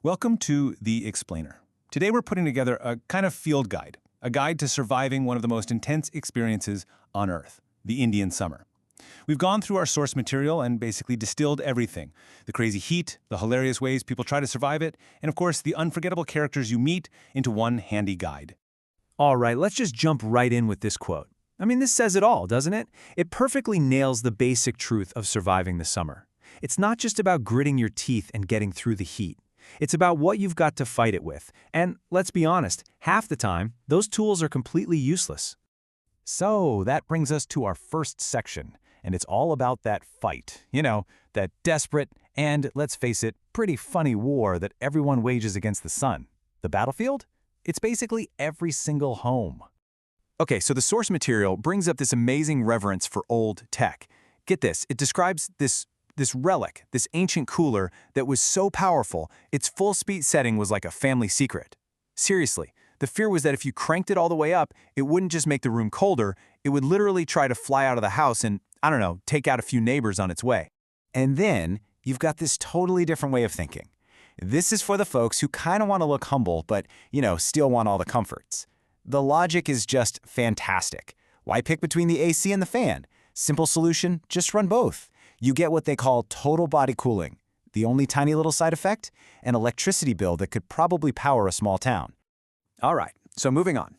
Welcome to The Explainer. Today we're putting together a kind of field guide, a guide to surviving one of the most intense experiences on Earth, the Indian summer. We've gone through our source material and basically distilled everything: the crazy heat, the hilarious ways people try to survive it, and of course the unforgettable characters you meet into one handy guide. All right, let's just jump right in with this quote. I mean, this says it all, doesn't it? It perfectly nails the basic truth of surviving the summer. It's not just about gritting your teeth and getting through the heat. It's about what you've got to fight it with. And let's be honest, half the time, those tools are completely useless. So that brings us to our first section, and it's all about that fight. That desperate and, let's face it, pretty funny war that everyone wages against the sun. The battlefield? It's basically every single home. Okay, so the source material brings up this amazing reverence for old tech. Get this, it describes this relic, this ancient cooler that was so powerful, its full speed setting was like a family secret. Seriously, the fear was that if you cranked it all the way up, it wouldn't just make the room colder, it would literally try to fly out of the house and, take out a few neighbors on its way. And then, you've got this totally different way of thinking. This is for the folks who kind of want to look humble, but, still want all the comforts. The logic is just fantastic. Why pick between the AC and the fan? Simple solution, just run both. You get what they call total body cooling. The only tiny little side effect? An electricity bill that could probably power a small town. All right, so moving on.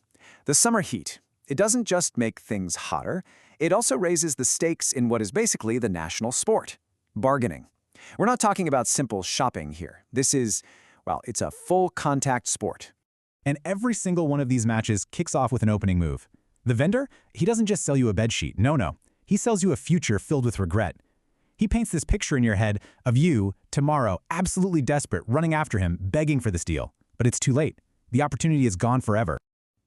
The summer heat. It doesn't just make things hotter, it also raises the stakes in what is basically the national sport: bargaining. We're not talking about simple shopping here. This is, it's a full contact sport. And every single one of these matches kicks off with an opening move. The vendor, he doesn't just sell you a bedsheet. No. He sells you a future filled with regret. He paints this picture in your head of you, tomorrow, absolutely desperate, running after him, begging for this deal. But it's too late. The opportunity is gone forever.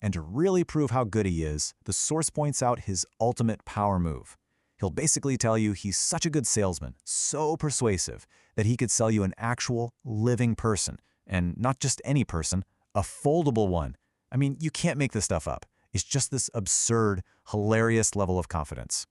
And to really prove how good he is, the source points out his ultimate power move. He'll basically tell you he's such a good salesman, so persuasive, that he could sell you an actual, living person. And not just any person, a foldable one. I mean, you can't make this stuff up. It's just this absurd, hilarious level of confidence.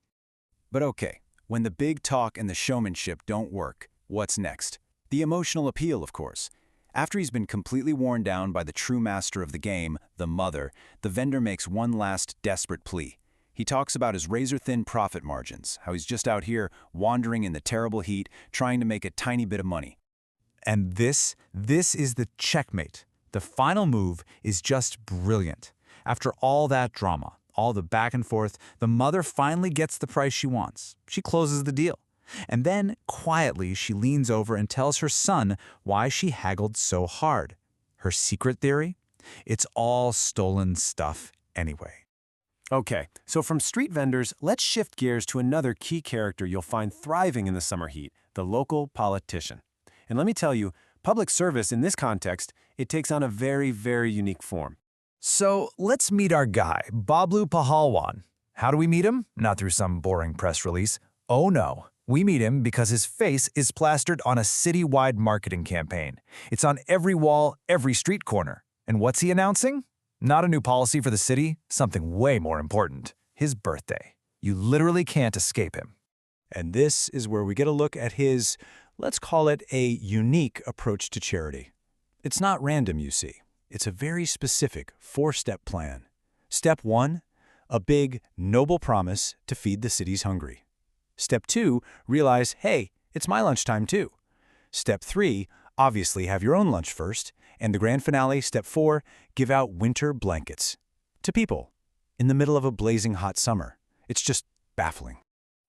But okay, when the big talk and the showmanship don't work, what's next? The emotional appeal, of course. After he's been completely worn down by the true master of the game, the mother, the vendor makes one last desperate plea. He talks about his razor-thin profit margins, how he's just out here wandering in the terrible heat, trying to make a tiny bit of money. And this is the checkmate. The final move is just brilliant. After all that drama, all the back and forth, the mother finally gets the price she wants. She closes the deal. And then, quietly, she leans over and tells her son why she haggled so hard. Her secret theory? It's all stolen stuff anyway. Okay, so from street vendors, let's shift gears to another key character you'll find thriving in the summer heat: the local politician. And let me tell you, public service in this context, it takes on a very, very unique form. So let's meet our guy, Bablu Pahalwan. How do we meet him? Not through some boring press release. Oh no. We meet him because his face is plastered on a city-wide marketing campaign. It's on every wall, every street corner. And what's he announcing? Not a new policy for the city, something way more important: his birthday. You literally can't escape him. And this is where we get a look at his, let's call it a unique approach to charity. It's not random, you see. It's a very specific 4-step plan. Step 1, a big, noble promise to feed the city's hungry. Step 2, realize, hey, it's my lunchtime too. Step 3, obviously have your own lunch first. And the grand finale, step 4, give out winter blankets to people in the middle of a blazing hot summer. It's just baffling.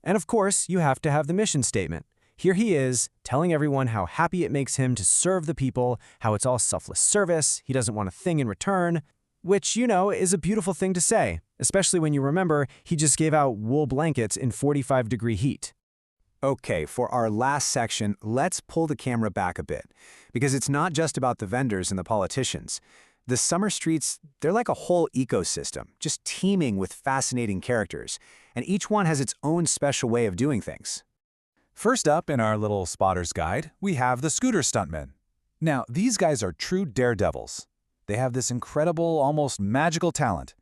And of course, you have to have the mission statement. Here he is, telling everyone how happy it makes him to serve the people, how it's all selfless service, he doesn't want a thing in return, which, is a beautiful thing to say, especially when you remember he just gave out wool blankets in 45-degree heat. Okay, for our last section, let's pull the camera back a bit, because it's not just about the vendors and the politicians. The summer streets, they're like a whole ecosystem, just teeming with fascinating characters, and each one has its own special way of doing things. First up in our little spotter's guide, we have the scooter stuntmen. Now, these guys are true daredevils. They have this incredible, almost magical talent.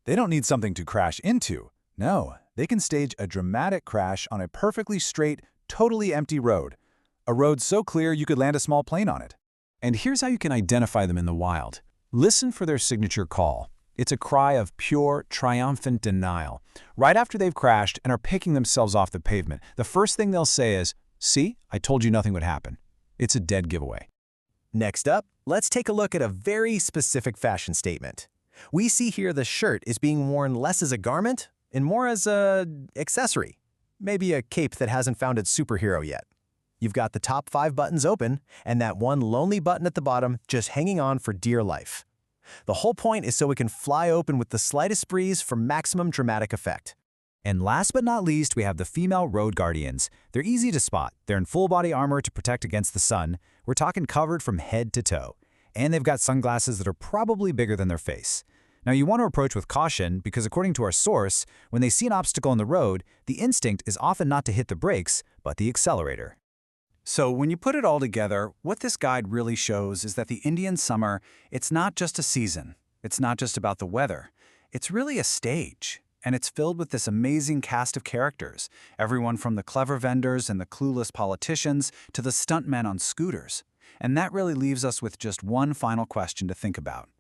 They don't need something to crash into. No, they can stage a dramatic crash on a perfectly straight, totally empty road. A road so clear you could land a small plane on it. And here's how you can identify them in the wild. Listen for their signature call. It's a cry of pure, triumphant denial. Right after they've crashed and are picking themselves off the pavement, the first thing they'll say is, "See, I told you nothing would happen." It's a dead giveaway. Next up, let's take a look at a very specific fashion statement. We see here the shirt is being worn less as a garment and more as an accessory. Maybe a cape that hasn't found its superhero yet. You've got the top 5 buttons open and that one lonely button at the bottom just hanging on for dear life. The whole point is so it can fly open with the slightest breeze for maximum dramatic effect. And last but not least, we have the female road guardians. They're easy to spot. They're in full body armor to protect against the sun. We're talking covered from head to toe. And they've got sunglasses that are probably bigger than their face. Now you want to approach with caution because according to our source, when they see an obstacle in the road, the instinct is often not to hit the brakes, but the accelerator. So when you put it all together, what this guide really shows is that the Indian summer, it's not just a season. It's not just about the weather. It's really a stage. And it's filled with this amazing cast of characters, everyone from the clever vendors and the clueless politicians to the stuntmen on scooters. And that really leaves us with just one final question to think about.